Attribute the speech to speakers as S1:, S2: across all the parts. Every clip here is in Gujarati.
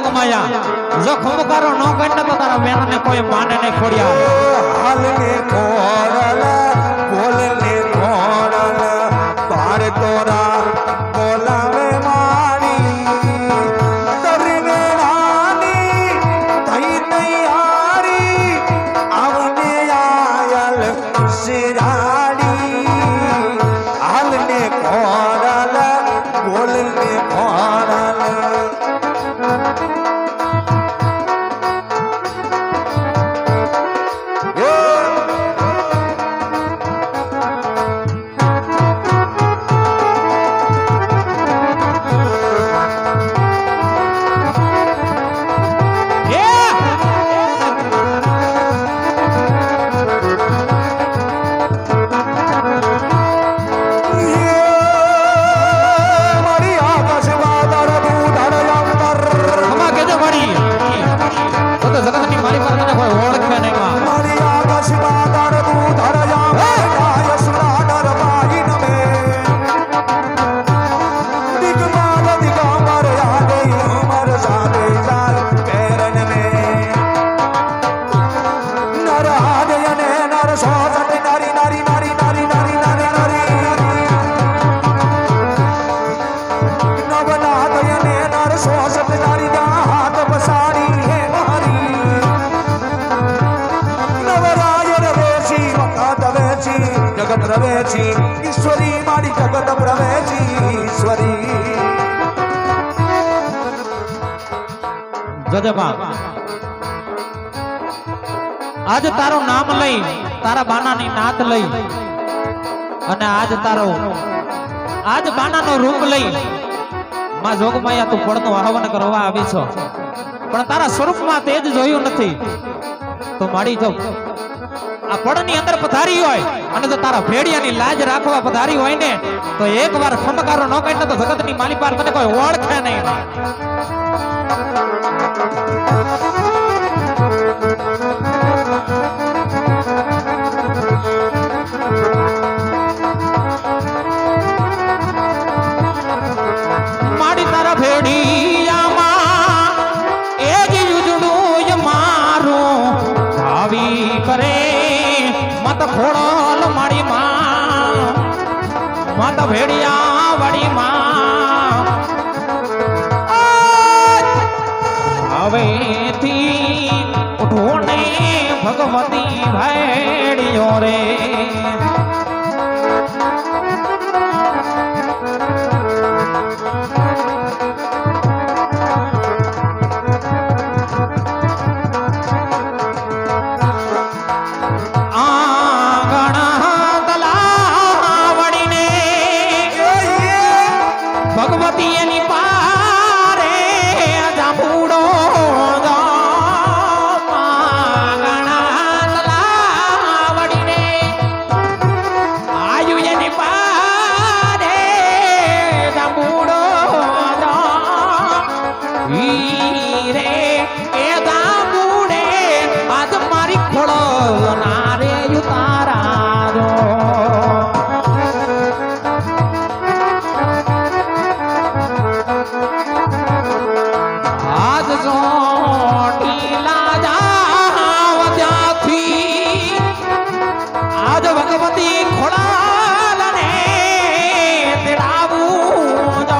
S1: જોગમાયા જો ખુમકારો ન કરીને તો તારા બેનને કોઈ માને નહીં ખોડિયા
S2: હાલને ખોરલ બોલને ખોરલ પાર તોરા બોલાવે મારી તરીને રાની થઈ તૈયારી આવને આયલ શિરાડી હાલને ખોરલ બોલને ખોરલ જગત રવેચી ઈશ્વરી મારી જગત પ્રવેચી ઈશ્વરી
S1: જજબા આજ તારું નામ લઈ તારા બાનાની નાત લઈ અને આજ બાનાનો રૂપ લઈ માં જોગમાયા તું ફળનું આહવાન કરવા આવી છો પણ તારા સ્વરૂપમાં તેજ જોયું નથી તો માડી જો આ ફળની અંદર પધારી હોય અને જો તારા ભેડિયાની લાજ રાખવા પધારી હોય ને તો એકવાર ખમકારો ન કહીને તો જગતની માલી પાર તને કોઈ ઓળખે નહીં માડી તારા ભેડિયામાં એ જ યુજડું મારું ભાવી કરે મત ખોડલ મારી માં મત ભેડિયા વાળી માં હવેથી ઉઠો ને ભગવતી ભેડિયો રે ભગવતી એની પારે જાંબુડો વડીને આયુ એની પારે જાંબુડો રે એ જાંબુડે આજ મારી ખોળો નારે યુતારા જો ભગવતી ખોળાલને તેડાવું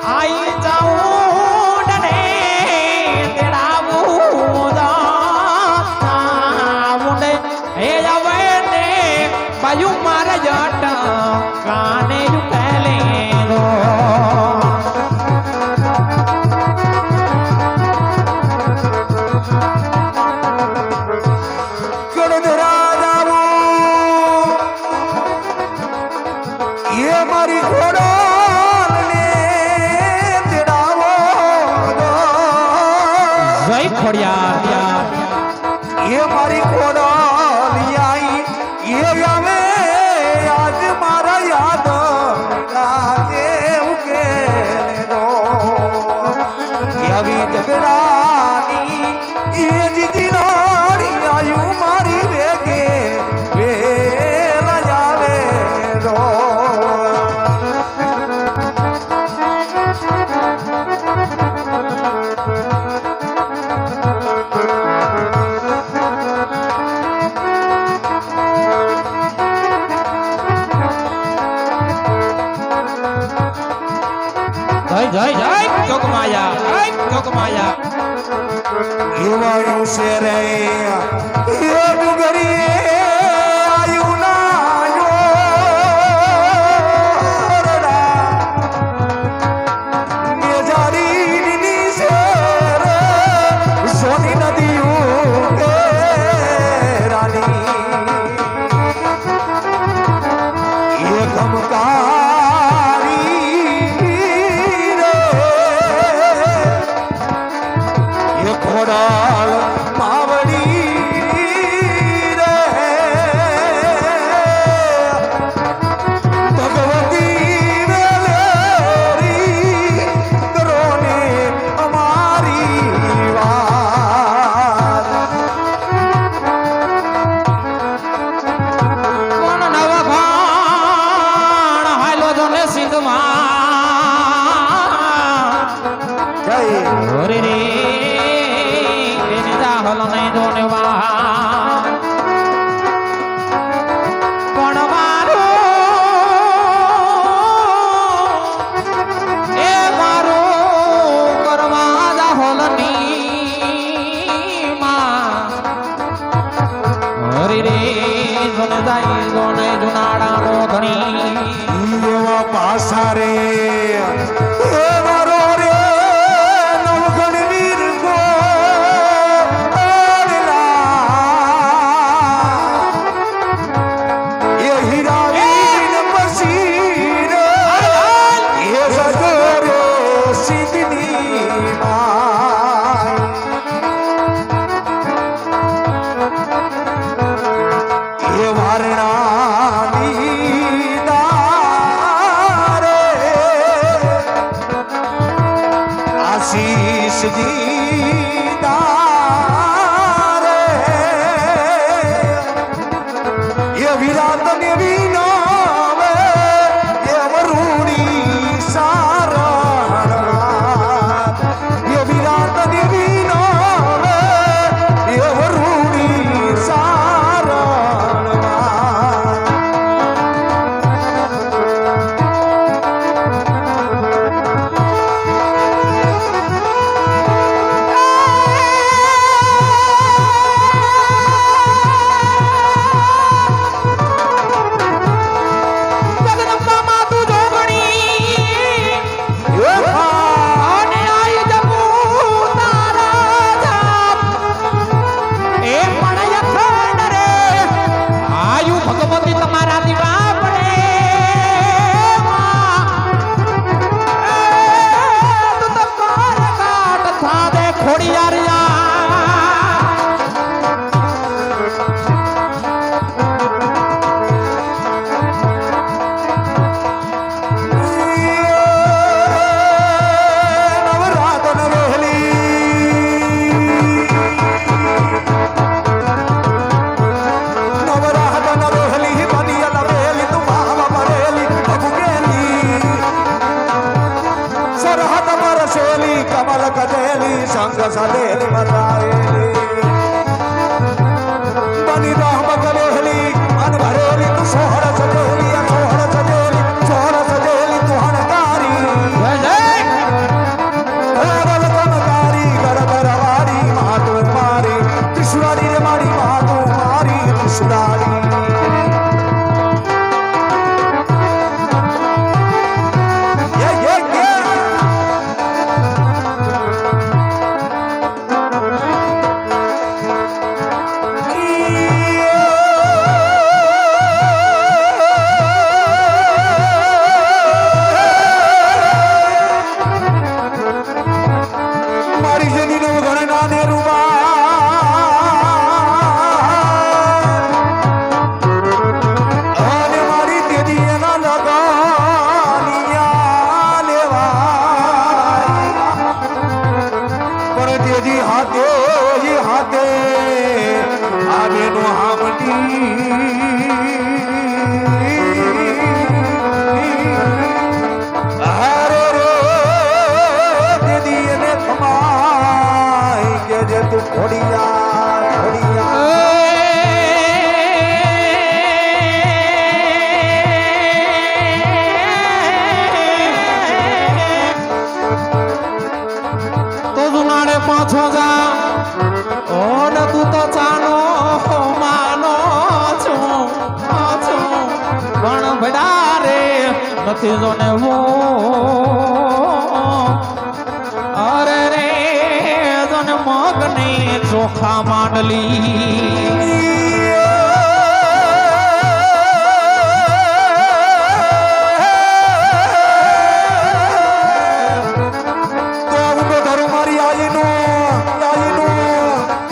S1: આઈ જાઉં ને તેડાવું મુંડે હે આવે ને બાજુ મારે જટ કાને યુકેલે રો
S2: મારી ખોડો તેડાવો
S1: જય ખોડિયાર
S2: એ મારી ખોડો આઈ એ આવે આજ મારા યાદ લાગે ઉકે રો આવી જગડાની એ જીતી લોડી આયુ મારી વેગે વેલા જાવે રો
S1: જય જય જોગમાયા જય જોગમાયા
S2: એવાયું છે રે એ ડુગરીએ આયું ના જોરડા મેજારીની છે રે સોની નદીયું એ રાની એ ગમકારી રે એ ખોડાલ માવડી રે ભગવતી વેલેરી કરો ને અમારી વાત
S1: કોણ નવા ભાણ હાલો જોને સિંધમાં
S2: જય
S1: ઓરે રે એને જાહલ નહીં જોને વા પણ મારું એ મારું કરવા જાહલ ની માં ઓરે રે જોને જાય જોને જુનાડાનો ધણી
S2: એવા પાસા રે એ મારો રે નવગણ વીર ગોળલા એ હીરા વીર પછી રે એ સગરે સિદ્ધની માય એ વારણાની દારે આશીષજી દારે એ વિરાટ ને વિનાવે એ વરુણી સારણવા એ વિરાટ ને વિનાવે એ વરુણી સારણવા
S1: પાછો જા ઓ ને તું તો ચાનો માનો છું પણ ભડા રે નથી જોને વો અરે રે જોને મગની ચોખા માંડલી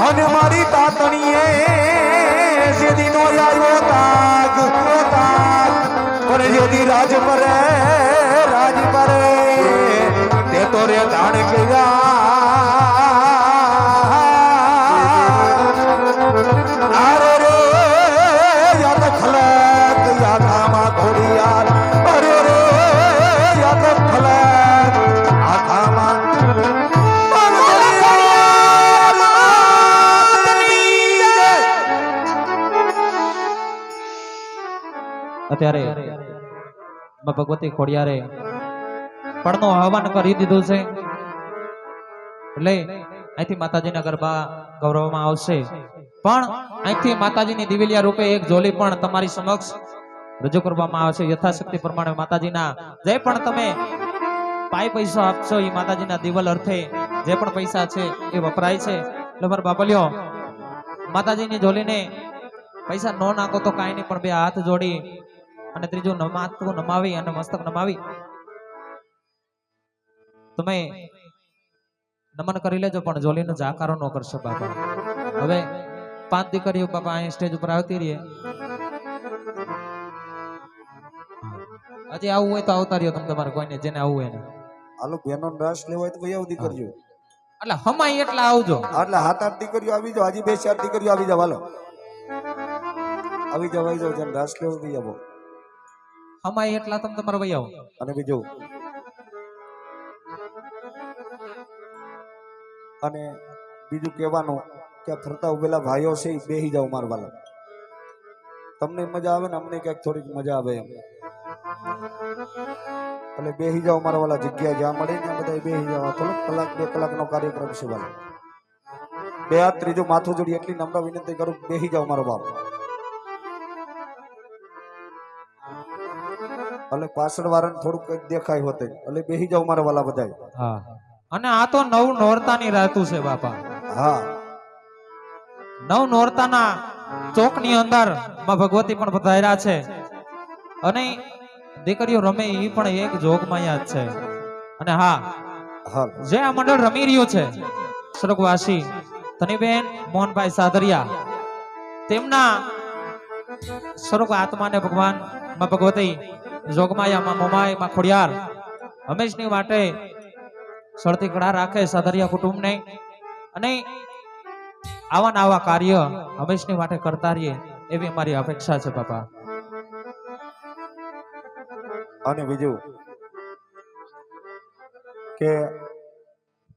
S2: અને મારી તાતણીએ જેદીનો આવ્યો તાગ પણ જેદી રાજ પરે તે તો રે ધાણ કર્યા અરે રે યાદ ખલક યાદ આમાં ઘોડિયાર અરે રે યાદ ખલક આખામાં
S1: અત્યારે માં ભગવતી ખોડિયારે પડનો આહવાન કરી દીધું છે એટલે અહીંથી માતાજીના ગરબા ગૌરવમાં આવશે પણ અહીંથી માતાજીની દિવેલિયા રૂપે એક જોલી પણ તમારી સમક્ષ રજૂ કરવામાં આવશે યથાશક્તિ પ્રમાણે માતાજીના જે પણ તમે પૈસા આપશો એ માતાજીના દિવેલ અર્થે જે પણ પૈસા છે એ વપરાય છે એટલે પર બાપલ્યો માતાજીની જોલીને પૈસા નો નાખો તો કાંઈ નહીં પણ બે હાથ જોડી અને ત્રીજું માથું નમાવી અને મસ્તક નમાવી તમે નમન કરી લેજો પણ જોલીનો જાકારો ન કરશો બાપા હવે 5 દીકરીઓ બાપા અહીં સ્ટેજ ઉપર આવતી રહીએ હજી આવું હોય તો આવતા રહ્યો તમે તમારે કોઈને જેને આવવું હોય ને
S2: હાલો બેનો રાસ લેવો હોય તો ભાઈ આવતી કરજો
S1: એટલે હમાય એટલા આવજો
S2: એટલે 7-8 દીકરીઓ આવી જાવ હજી 2-4 દીકરીઓ આવી જાવ હાલો આવી જાવ જેને રાસ લેવો ભાઈ આવો
S1: હમાય એટલા તમે તમારે ભાઈ આવો
S2: અને બીજું અને બીજું કહેવાનું કે ફરતા ઉભેલા ભાઈઓ છે એ બેહી જાવ માર વાલા તમને મજા આવે ને અમને ક્યાંક થોડીક મજા આવે એમ એટલે બેહી જાવ મારા વાલા જગ્યા જ્યાં મળે ને બધા બેહી જાવ થોડોક કલાક 2 કલાકનો કાર્યક્રમ છે વાલા બે હાથ ત્રીજું માથું જોડી એટલી નમ્ર વિનંતી કરું બેહી જાવ મારો બાપ એટલે પાછળ વાળાને થોડુંક કંઈક દેખાય હોતે એટલે બેહી જાવ મારા વાલા બધા
S1: હા અને આ તો નવ નોરતાની રાતું છે બાપા
S2: હા
S1: નવ નોરતાના ચોકની અંદર માં ભગવતી પણ પધાર્યા છે અને દીકરીઓ રમે એ પણ એક જોગમાયા જ છે અને હા જે આ મંડળ રમી રહ્યું છે સ્વર્ગવાસી ધનીબેન મોહનભાઈ સાદરિયા તેમના સ્વરૂપ આત્માને ભગવાન માં ભગવતી જોગમાયા માં મોમાય માં ખોડિયાર હંમેશની માટે સળતી કળા રાખે સાદરિયા કુટુંબને અને આવા કાર્ય હંમેશની માટે કરતા રહીએ એવી અમારી અપેક્ષા છે બાપા
S2: અને બીજું કે